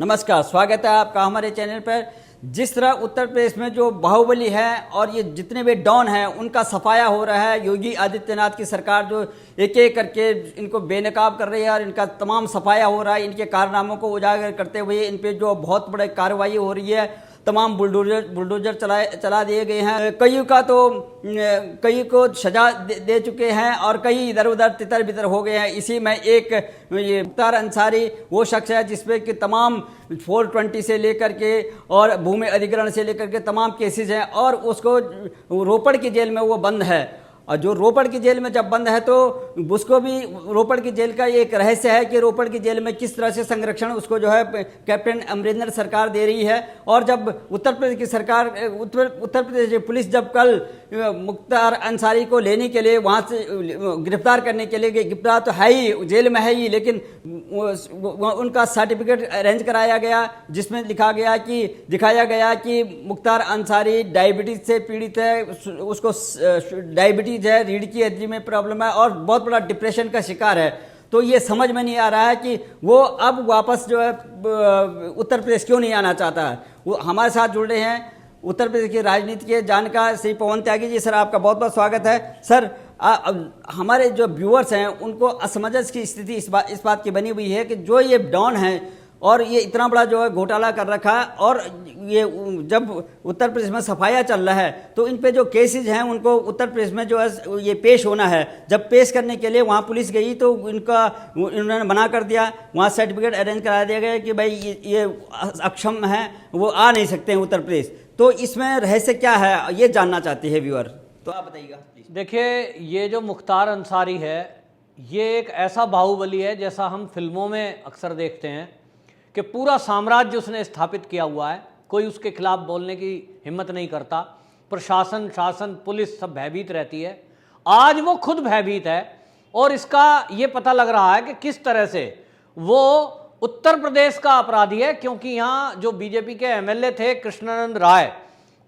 नमस्कार, स्वागत है आपका हमारे चैनल पर। जिस तरह उत्तर प्रदेश में जो बाहुबली है और ये जितने भी डॉन हैं उनका सफाया हो रहा है, योगी आदित्यनाथ की सरकार जो एक एक करके इनको बेनकाब कर रही है और इनका तमाम सफाया हो रहा है, इनके कारनामों को उजागर करते हुए इन पे जो बहुत बड़ी कार्रवाई हो रही है, तमाम बुलडोजर चला दिए गए हैं। कई को सजा दे चुके हैं और कई इधर उधर तितर बितर हो गए हैं। इसी में एक ये मुख्तार अंसारी वो शख्स है जिसपे कि तमाम 420 से लेकर के और भूमि अधिग्रहण से लेकर के तमाम केसेस हैं और उसको रोपड़ की जेल में वो बंद है। और जो रोपड़ की जेल में जब बंद है तो उसको भी रोपड़ की जेल का एक रहस्य है कि रोपड़ की जेल में किस तरह से संरक्षण उसको जो है कैप्टन अमरिंदर सरकार दे रही है। और जब उत्तर प्रदेश की सरकार उत्तर प्रदेश पुलिस जब कल मुख्तार अंसारी को लेने के लिए वहाँ से गिरफ्तार करने के लिए, गिरफ्तार तो है ही, जेल में है ही, लेकिन उनका सर्टिफिकेट अरेंज कराया गया जिसमें दिखाया गया कि मुख्तार अंसारी डायबिटीज से पीड़ित है, उसको डायबिटीज है, रीढ़ की हड्डी में प्रॉब्लम है और बहुत बड़ा डिप्रेशन का शिकार है। तो ये समझ में नहीं आ रहा है कि वो अब वापस जो है उत्तर प्रदेश क्यों नहीं आना चाहता है। वो हमारे साथ जुड़ रहे हैं उत्तर प्रदेश की राजनीति के जानकार श्री पवन त्यागी जी। सर, आपका बहुत बहुत स्वागत है। सर, हमारे जो व्यूअर्स हैं उनको असमंजस की स्थिति इस बात की बनी हुई है कि जो ये डॉन है और ये इतना बड़ा जो है घोटाला कर रखा है और ये जब उत्तर प्रदेश में सफाया चल रहा है तो इन पे जो केसेस हैं उनको उत्तर प्रदेश में जो है ये पेश होना है। जब पेश करने के लिए वहाँ पुलिस गई तो इन्होंने मना कर दिया, वहाँ सर्टिफिकेट अरेंज करा दिया गया कि भाई ये अक्षम है, वो आ नहीं सकते हैं उत्तर प्रदेश। तो इसमें रहस्य क्या है ये जानना चाहते हैं व्यूअर, तो आप बताइएगा। देखिए, ये जो मुख्तार अंसारी है ये एक ऐसा बाहुबली है जैसा हम फिल्मों में अक्सर देखते हैं कि पूरा साम्राज्य उसने स्थापित किया हुआ है, कोई उसके खिलाफ बोलने की हिम्मत नहीं करता। प्रशासन, शासन, पुलिस सब भयभीत रहती है। आज वो खुद भयभीत है और इसका ये पता लग रहा है कि किस तरह से वो उत्तर प्रदेश का अपराधी है, क्योंकि यहाँ जो बीजेपी के एमएलए थे कृष्णानंद राय,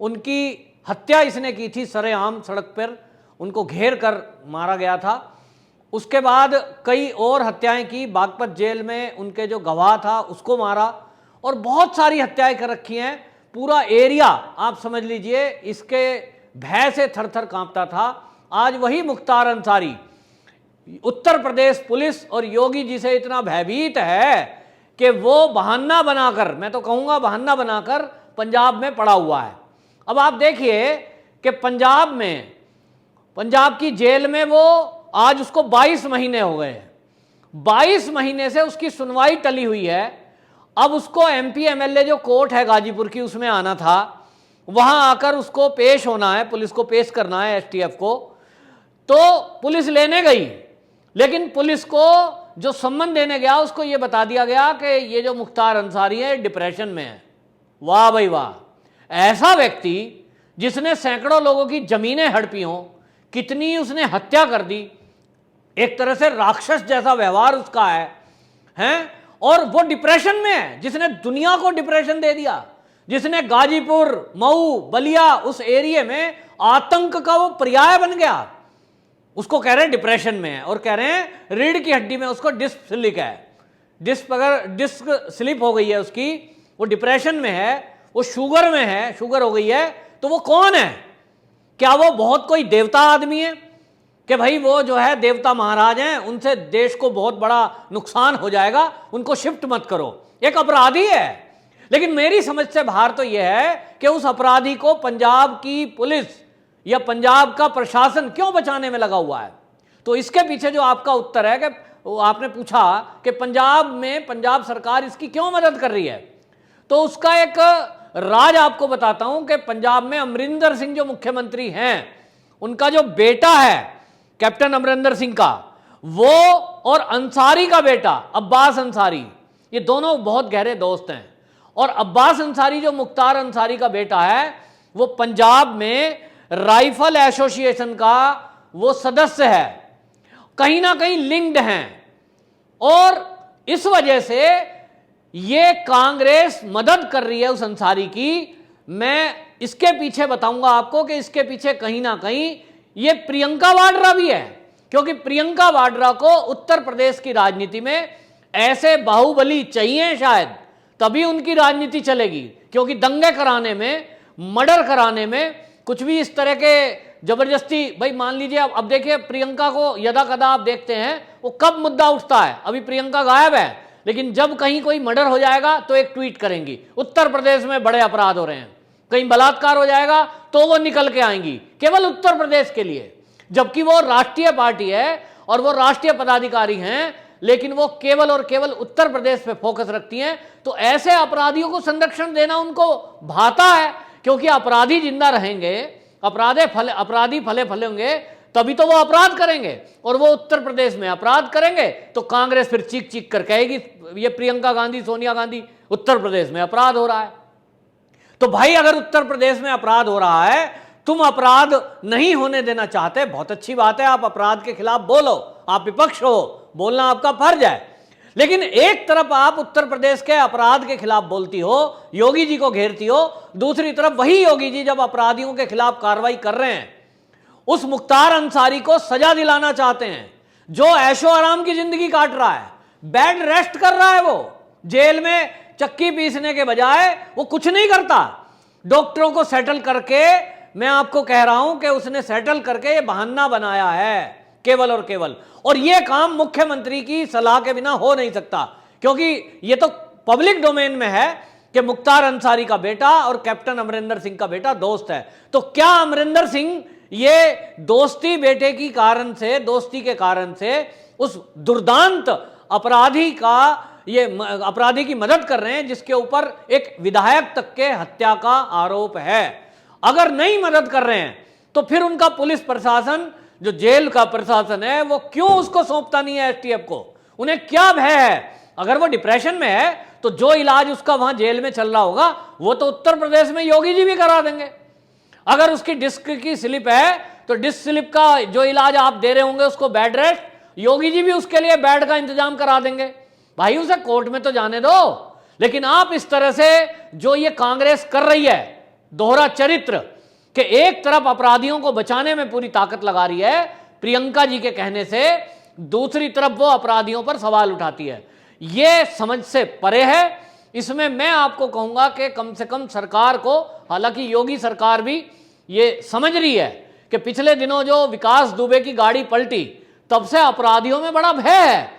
उनकी हत्या इसने की थी सरेआम सड़क पर, उनको घेर कर मारा गया था। उसके बाद कई और हत्याएं की, बागपत जेल में उनके जो गवाह था उसको मारा और बहुत सारी हत्याएं कर रखी हैं। पूरा एरिया आप समझ लीजिए इसके भय से थर थर कांपता था। आज वही मुख्तार अंसारी उत्तर प्रदेश पुलिस और योगी जी से इतना भयभीत है कि वो बहाना बनाकर, मैं तो कहूँगा बहाना बनाकर, पंजाब में पड़ा हुआ है। अब आप देखिए कि पंजाब की जेल में वो आज उसको 22 महीने हो गए हैं। 22 महीने से उसकी सुनवाई टली हुई है। अब उसको एमपी एमएलए जो कोर्ट है गाजीपुर की उसमें आना था, वहां आकर उसको पेश होना है, पुलिस को पेश करना है एसटीएफ को। तो पुलिस लेने गई, लेकिन पुलिस को जो सम्मन देने गया उसको ये बता दिया गया कि ये जो मुख्तार अंसारी है डिप्रेशन में है। वाह भाई वाह! ऐसा व्यक्ति जिसने सैकड़ों लोगों की जमीनें हड़पी हों, कितनी उसने हत्या कर दी, एक तरह से राक्षस जैसा व्यवहार उसका है और वो डिप्रेशन में है, जिसने दुनिया को डिप्रेशन दे दिया, जिसने गाजीपुर, मऊ, बलिया उस एरिया में आतंक का वो पर्याय बन गया, उसको कह रहे हैं डिप्रेशन में है और कह रहे हैं रीढ़ की हड्डी में उसको डिस्क स्लिप है, डिस्क स्लिप हो गई है उसकी, वो डिप्रेशन में है, वो शुगर में है, शुगर हो गई है। तो वो कौन है? क्या वो बहुत कोई देवता आदमी है कि भाई वो जो है देवता महाराज हैं, उनसे देश को बहुत बड़ा नुकसान हो जाएगा, उनको शिफ्ट मत करो? एक अपराधी है। लेकिन मेरी समझ से बाहर तो यह है कि उस अपराधी को पंजाब की पुलिस या पंजाब का प्रशासन क्यों बचाने में लगा हुआ है। तो इसके पीछे जो आपका उत्तर है कि आपने पूछा कि पंजाब सरकार इसकी क्यों मदद कर रही है, तो उसका एक राज आपको बताता हूं कि पंजाब में अमरिंदर सिंह जो मुख्यमंत्री हैं, उनका जो बेटा है कैप्टन अमरिंदर सिंह का, वो और अंसारी का बेटा अब्बास अंसारी, ये दोनों बहुत गहरे दोस्त हैं। और अब्बास अंसारी जो मुख्तार अंसारी का बेटा है, वो पंजाब में राइफल एसोसिएशन का वो सदस्य है, कहीं ना कहीं लिंक्ड हैं। और इस वजह से ये कांग्रेस मदद कर रही है उस अंसारी की। मैं इसके पीछे बताऊंगा आपको कि इसके पीछे कहीं ना कहीं ये प्रियंका वाड्रा भी है, क्योंकि प्रियंका वाड्रा को उत्तर प्रदेश की राजनीति में ऐसे बाहुबली चाहिए शायद, तभी उनकी राजनीति चलेगी। क्योंकि दंगे कराने में, मर्डर कराने में, कुछ भी इस तरह के जबरदस्ती, भाई मान लीजिए अब देखिए प्रियंका को यदा कदा आप देखते हैं वो कब मुद्दा उठता है, अभी प्रियंका गायब है, लेकिन जब कहीं कोई मर्डर हो जाएगा तो एक ट्वीट करेंगी, उत्तर प्रदेश में बड़े अपराध हो रहे हैं, कहीं बलात्कार हो जाएगा तो वो निकल के आएंगी केवल उत्तर प्रदेश के लिए, जबकि वो राष्ट्रीय पार्टी है और वो राष्ट्रीय पदाधिकारी हैं, लेकिन वो केवल और केवल उत्तर प्रदेश पे फोकस रखती हैं। तो ऐसे अपराधियों को संरक्षण देना उनको भाता है, क्योंकि अपराधी जिंदा रहेंगे, अपराधी फले फलेंगे, तभी तो वो अपराध करेंगे, और वो उत्तर प्रदेश में अपराध करेंगे तो कांग्रेस फिर चीख चीख कर कहेगी ये प्रियंका गांधी, सोनिया गांधी, उत्तर प्रदेश में अपराध हो रहा है। तो भाई अगर उत्तर प्रदेश में अपराध हो रहा है, तुम अपराध नहीं होने देना चाहते, बहुत अच्छी बात है, आप अपराध के खिलाफ बोलो, आप विपक्ष हो, बोलना आपका फर्ज है, लेकिन एक तरफ आप उत्तर प्रदेश के अपराध के खिलाफ बोलती हो, योगी जी को घेरती हो, दूसरी तरफ वही योगी जी जब अपराधियों के खिलाफ कार्रवाई कर रहे हैं, उस मुख्तार अंसारी को सजा दिलाना चाहते हैं, जो ऐशो आराम की जिंदगी काट रहा है, बेड रेस्ट कर रहा है, वो जेल में चक्की पीसने के बजाय वो कुछ नहीं करता, डॉक्टरों को सेटल करके, मैं आपको कह रहा हूं कि उसने सेटल करके ये बहाना बनाया है केवल और केवल, और ये काम मुख्यमंत्री की सलाह के बिना हो नहीं सकता, क्योंकि ये तो पब्लिक डोमेन में है कि मुख्तार अंसारी का बेटा और कैप्टन अमरिंदर सिंह का बेटा दोस्त है। तो क्या अमरिंदर सिंह ये दोस्ती बेटे की कारण से, दोस्ती के कारण से उस दुर्दांत अपराधी की मदद कर रहे हैं जिसके ऊपर एक विधायक तक के हत्या का आरोप है? अगर नहीं मदद कर रहे हैं तो फिर उनका पुलिस प्रशासन, जो जेल का प्रशासन है, वो क्यों उसको सौंपता नहीं है एसटीएफ को? उन्हें क्या भय है? अगर वो डिप्रेशन में है तो जो इलाज उसका वहां जेल में चल रहा होगा वो तो उत्तर प्रदेश में योगी जी भी करा देंगे। अगर उसकी डिस्क की स्लिप है तो डिस्क स्लिप का जो इलाज आप दे रहे होंगे उसको बेड रेस्ट, योगी जी भी उसके लिए बेड का इंतजाम करा देंगे। भाई उसे कोर्ट में तो जाने दो। लेकिन आप इस तरह से जो ये कांग्रेस कर रही है, दोहरा चरित्र, कि एक तरफ अपराधियों को बचाने में पूरी ताकत लगा रही है प्रियंका जी के कहने से, दूसरी तरफ वो अपराधियों पर सवाल उठाती है, ये समझ से परे है। इसमें मैं आपको कहूंगा कि कम से कम सरकार को, हालांकि योगी सरकार भी ये समझ रही है कि पिछले दिनों जो विकास दुबे की गाड़ी पलटी, तब से अपराधियों में बड़ा भय है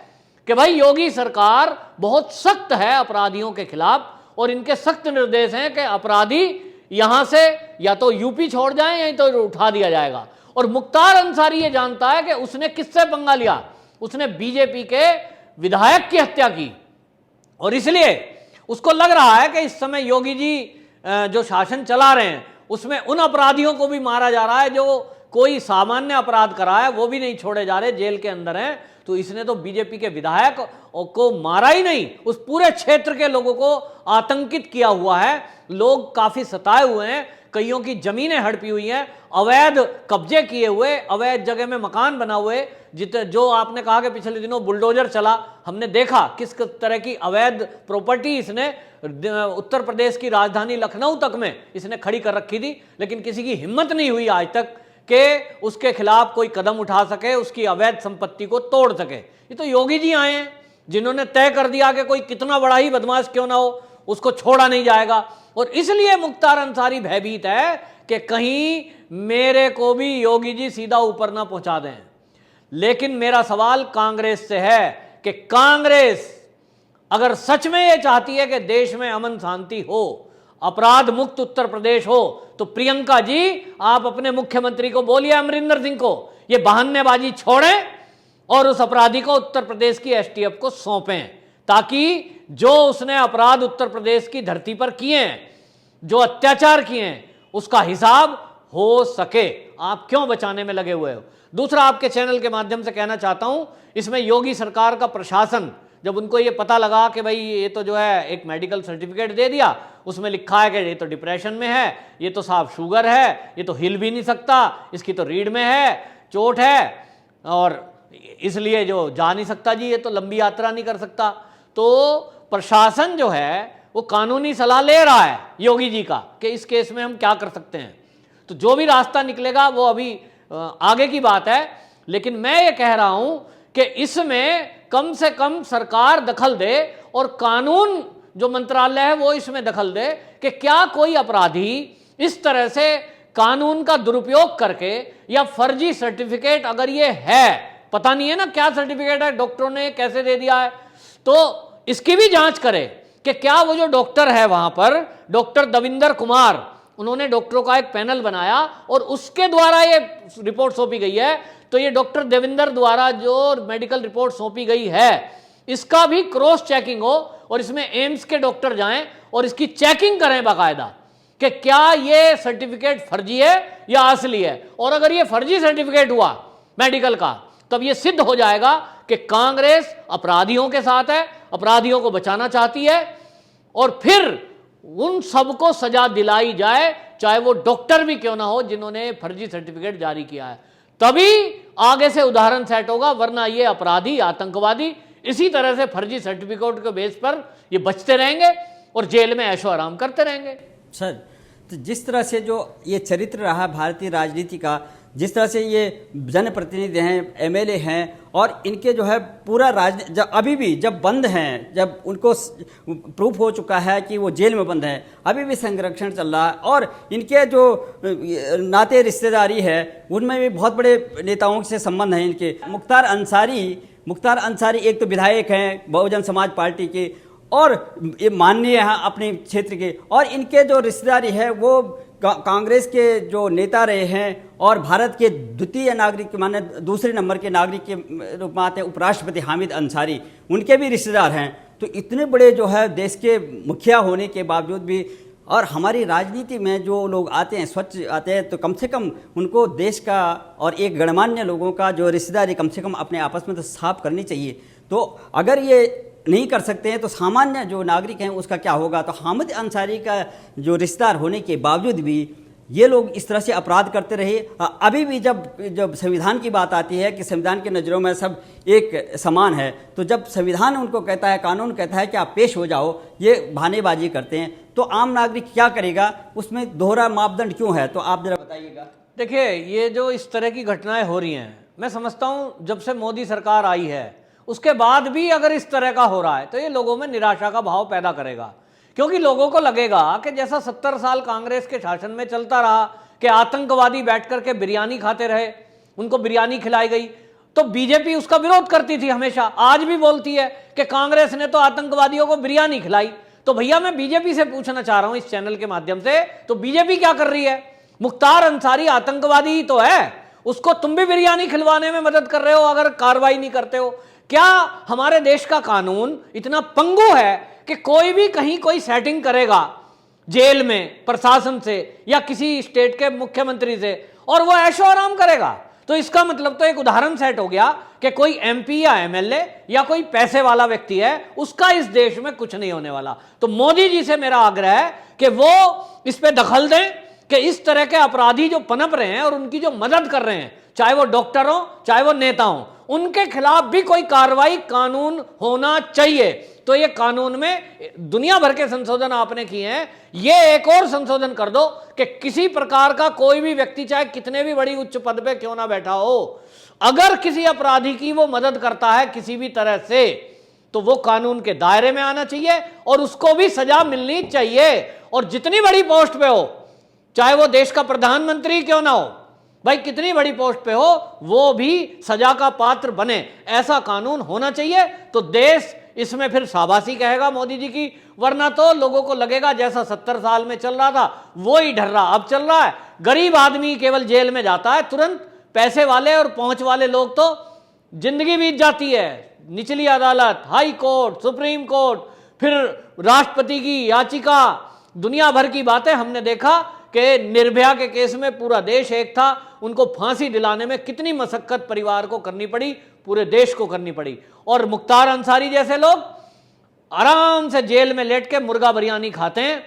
कि भाई योगी सरकार बहुत सख्त है अपराधियों के खिलाफ, और इनके सख्त निर्देश हैं कि अपराधी यहां से या तो यूपी छोड़ जाएं या तो उठा दिया जाएगा। और मुख्तार अंसारी ये जानता है कि उसने किससे पंगा लिया, उसने बीजेपी के विधायक की हत्या की, और इसलिए उसको लग रहा है कि इस समय योगी जी जो शासन चला रहे हैं उसमें उन अपराधियों को भी मारा जा रहा है जो कोई सामान्य अपराध करा है, वो भी नहीं छोड़े जा रहे, जेल के अंदर हैं। तो इसने तो बीजेपी के विधायक को मारा ही नहीं, उस पूरे क्षेत्र के लोगों को आतंकित किया हुआ है। लोग काफी सताए हुए हैं, कईयों की जमीनें हड़पी हुई हैं, अवैध कब्जे किए हुए, अवैध जगह में मकान बना हुए, जो आपने कहा कि पिछले दिनों बुलडोजर चला, हमने देखा किस तरह की अवैध प्रॉपर्टी इसने उत्तर प्रदेश की राजधानी लखनऊ तक में इसने खड़ी कर रखी थी, लेकिन किसी की हिम्मत नहीं हुई आज तक कि उसके खिलाफ कोई कदम उठा सके, उसकी अवैध संपत्ति को तोड़ सके। ये तो योगी जी आए हैं जिन्होंने तय कर दिया कि कोई कितना बड़ा ही बदमाश क्यों ना हो उसको छोड़ा नहीं जाएगा, और इसलिए मुख्तार अंसारी भयभीत है कि कहीं मेरे को भी योगी जी सीधा ऊपर ना पहुंचा दें। लेकिन मेरा सवाल कांग्रेस से है कि कांग्रेस अगर सच में ये चाहती है कि देश में अमन शांति हो, अपराध मुक्त उत्तर प्रदेश हो, तो प्रियंका जी आप अपने मुख्यमंत्री को बोलिए, अमरिंदर सिंह को, ये बहानेबाजी छोड़ें और उस अपराधी को उत्तर प्रदेश की एसटीएफ को सौंपें, ताकि जो उसने अपराध उत्तर प्रदेश की धरती पर किए हैं, जो अत्याचार किए हैं, उसका हिसाब हो सके। आप क्यों बचाने में लगे हुए हो? दूसरा, आपके चैनल के माध्यम से कहना चाहता हूं, इसमें योगी सरकार का प्रशासन, जब उनको ये पता लगा कि भाई ये तो जो है एक मेडिकल सर्टिफिकेट दे दिया, उसमें लिखा है कि ये तो डिप्रेशन में है, ये तो साहब शुगर है, ये तो हिल भी नहीं सकता, इसकी तो रीढ़ में है चोट है, और इसलिए जो जा नहीं सकता जी, ये तो लंबी यात्रा नहीं कर सकता। तो प्रशासन जो है वो कानूनी सलाह ले रहा है योगी जी का कि इस केस में हम क्या कर सकते हैं। तो जो भी रास्ता निकलेगा वो अभी आगे की बात है, लेकिन मैं ये कह रहा हूं कि इसमें कम से कम सरकार दखल दे और कानून जो मंत्रालय है वो इसमें दखल दे कि क्या कोई अपराधी इस तरह से कानून का दुरुपयोग करके या फर्जी सर्टिफिकेट, अगर ये है, पता नहीं है ना क्या सर्टिफिकेट है, डॉक्टरों ने कैसे दे दिया है, तो इसकी भी जांच करे कि क्या वो जो डॉक्टर है वहां पर, डॉक्टर दविंदर कुमार, उन्होंने डॉक्टरों का एक पैनल बनाया और उसके द्वारा ये रिपोर्ट सौंपी गई है, तो ये डॉक्टर देविंदर द्वारा जो मेडिकल रिपोर्ट सौंपी गई है इसका भी क्रॉस चेकिंग हो और इसमें एम्स के डॉक्टर जाएं और इसकी चेकिंग करें बाकायदा कि क्या ये सर्टिफिकेट फर्जी है या असली है। और अगर ये फर्जी सर्टिफिकेट हुआ मेडिकल का, तब ये सिद्ध हो जाएगा कि कांग्रेस अपराधियों के साथ है, अपराधियों को बचाना चाहती है, और फिर उन सबको सजा दिलाई जाए, चाहे वो डॉक्टर भी क्यों ना हो जिन्होंने फर्जी सर्टिफिकेट जारी किया है। तभी आगे से उदाहरण सेट होगा, वरना ये अपराधी, आतंकवादी इसी तरह से फर्जी सर्टिफिकेट के बेस पर ये बचते रहेंगे और जेल में ऐशो आराम करते रहेंगे। सर, तो जिस तरह से जो ये चरित्र रहा भारतीय राजनीति का, जिस तरह से ये जनप्रतिनिधि हैं, एमएलए हैं, और इनके जो है पूरा जब अभी भी जब बंद हैं, जब उनको प्रूफ हो चुका है कि वो जेल में बंद हैं, अभी भी संरक्षण चल रहा है, और इनके जो नाते रिश्तेदारी है उनमें भी बहुत बड़े नेताओं से संबंध हैं इनके। मुख्तार अंसारी एक तो विधायक हैं बहुजन समाज पार्टी के, और ये माननीय हैं अपने क्षेत्र के, और इनके जो रिश्तेदारी है वो कांग्रेस के जो नेता रहे हैं और भारत के द्वितीय नागरिक माने दूसरे नंबर के नागरिक के रूप में आते हैं उपराष्ट्रपति हामिद अंसारी, उनके भी रिश्तेदार हैं। तो इतने बड़े जो है देश के मुखिया होने के बावजूद भी, और हमारी राजनीति में जो लोग आते हैं, स्वच्छ आते हैं, तो कम से कम उनको देश का और एक गणमान्य लोगों का जो रिश्तेदारी कम से कम अपने आपस में तो साफ करनी चाहिए। तो अगर ये नहीं कर सकते हैं तो सामान्य जो नागरिक हैं उसका क्या होगा। तो हामिद अंसारी का जो रिश्तेदार होने के बावजूद भी ये लोग इस तरह से अपराध करते रहे। अभी भी जब संविधान की बात आती है कि संविधान की नज़रों में सब एक समान है, तो जब संविधान उनको कहता है, कानून कहता है कि आप पेश हो जाओ, ये बहानेबाजी करते हैं, तो आम नागरिक क्या करेगा? उसमें दोहरा मापदंड क्यों है? तो आप जरा बताइएगा। देखिए, ये जो इस तरह की घटनाएं हो रही हैं, मैं समझता हूं जब से मोदी सरकार आई है उसके बाद भी अगर इस तरह का हो रहा है तो ये लोगों में निराशा का भाव पैदा करेगा, क्योंकि लोगों को लगेगा कि जैसा 70 साल कांग्रेस के शासन में चलता रहा कि आतंकवादी बैठ करके बिरयानी खाते रहे, उनको बिरयानी खिलाई गई, तो बीजेपी उसका विरोध करती थी हमेशा, आज भी बोलती है कि कांग्रेस ने तो आतंकवादियों को बिरयानी खिलाई। तो भैया मैं बीजेपी से पूछना चाह रहा हूं इस चैनल के माध्यम से, तो बीजेपी क्या कर रही है? मुख्तार अंसारी आतंकवादी ही तो है, उसको तुम भी बिरयानी खिलवाने में मदद कर रहे हो अगर कार्रवाई नहीं करते हो। क्या हमारे देश का कानून इतना पंगु है कि कोई भी कहीं कोई सेटिंग करेगा जेल में प्रशासन से या किसी स्टेट के मुख्यमंत्री से और वो ऐशो आराम करेगा? तो इसका मतलब तो एक उदाहरण सेट हो गया कि कोई एमपी या एमएलए या कोई पैसे वाला व्यक्ति है, उसका इस देश में कुछ नहीं होने वाला। तो मोदी जी से मेरा आग्रह है कि वो इस पे दखल दें कि इस तरह के अपराधी जो पनप रहे हैं और उनकी जो मदद कर रहे हैं, चाहे वो डॉक्टर हो चाहे वो नेता हो, उनके खिलाफ भी कोई कार्रवाई, कानून होना चाहिए। तो ये कानून में दुनिया भर के संशोधन आपने किए हैं, ये एक और संशोधन कर दो कि किसी प्रकार का कोई भी व्यक्ति चाहे कितने भी बड़ी उच्च पद पे क्यों ना बैठा हो, अगर किसी अपराधी की वो मदद करता है किसी भी तरह से, तो वो कानून के दायरे में आना चाहिए और उसको भी सजा मिलनी चाहिए। और जितनी बड़ी पोस्ट पे हो, चाहे वो देश का प्रधानमंत्री क्यों ना हो, भाई कितनी बड़ी पोस्ट पे हो, वो भी सजा का पात्र बने, ऐसा कानून होना चाहिए। तो देश इसमें फिर शाबाशी कहेगा मोदी जी की, वरना तो लोगों को लगेगा जैसा 70 साल में चल रहा था वो ही ढर्रा अब चल रहा है। गरीब आदमी केवल जेल में जाता है तुरंत, पैसे वाले और पहुंच वाले लोग तो जिंदगी बीत जाती है, निचली अदालत, हाई कोर्ट, सुप्रीम कोर्ट, फिर राष्ट्रपति की याचिका, दुनिया भर की बातें। हमने देखा कि निर्भया के केस में पूरा देश एक था, उनको फांसी दिलाने में कितनी मशक्कत परिवार को करनी पड़ी, पूरे देश को करनी पड़ी, और मुख्तार अंसारी जैसे लोग आराम से जेल में लेट के मुर्गा बिरयानी खाते हैं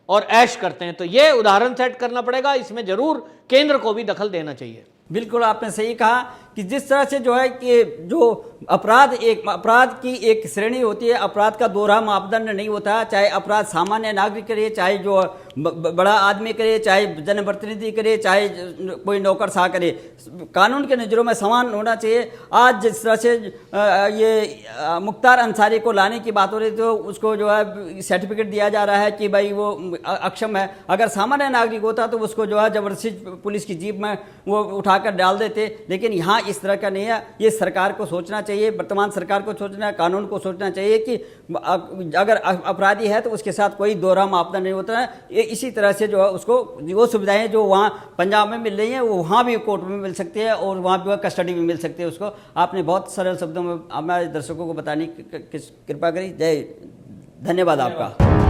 और ऐश करते हैं। तो ये उदाहरण सेट करना पड़ेगा, इसमें जरूर केंद्र को भी दखल देना चाहिए। बिल्कुल आपने सही कहा कि जिस तरह से जो है कि जो अपराध की एक श्रेणी होती है, अपराध का दोहरा मापदंड नहीं होता, चाहे अपराध सामान्य नागरिक करे, चाहे जो बड़ा आदमी करे, चाहे जनप्रतिनिधि करे, चाहे कोई नौकरशाह करे, कानून के नज़रों में समान होना चाहिए। आज जिस तरह से ये मुख्तार अंसारी को लाने की बात हो रही तो उसको जो है सर्टिफिकेट दिया जा रहा है कि भाई वो अक्षम है। अगर सामान्य नागरिक होता तो उसको जो है जबरदस्ती पुलिस की जीप में वो उठाकर डाल देते, लेकिन यहाँ इस तरह का नहीं है। ये सरकार को सोचना चाहिए, वर्तमान सरकार को सोचना, कानून को सोचना चाहिए कि अगर अपराधी है तो उसके साथ कोई दोहरा मापदंड नहीं होता है। इसी तरह से जो है उसको वो सुविधाएं जो वहाँ पंजाब में मिल रही हैं वो वहाँ भी कोर्ट में मिल सकती है और वहाँ भी कस्टडी में मिल सकती है उसको। आपने बहुत सरल शब्दों में हमारे दर्शकों को बताने की कृपा करी। धन्यवाद आपका।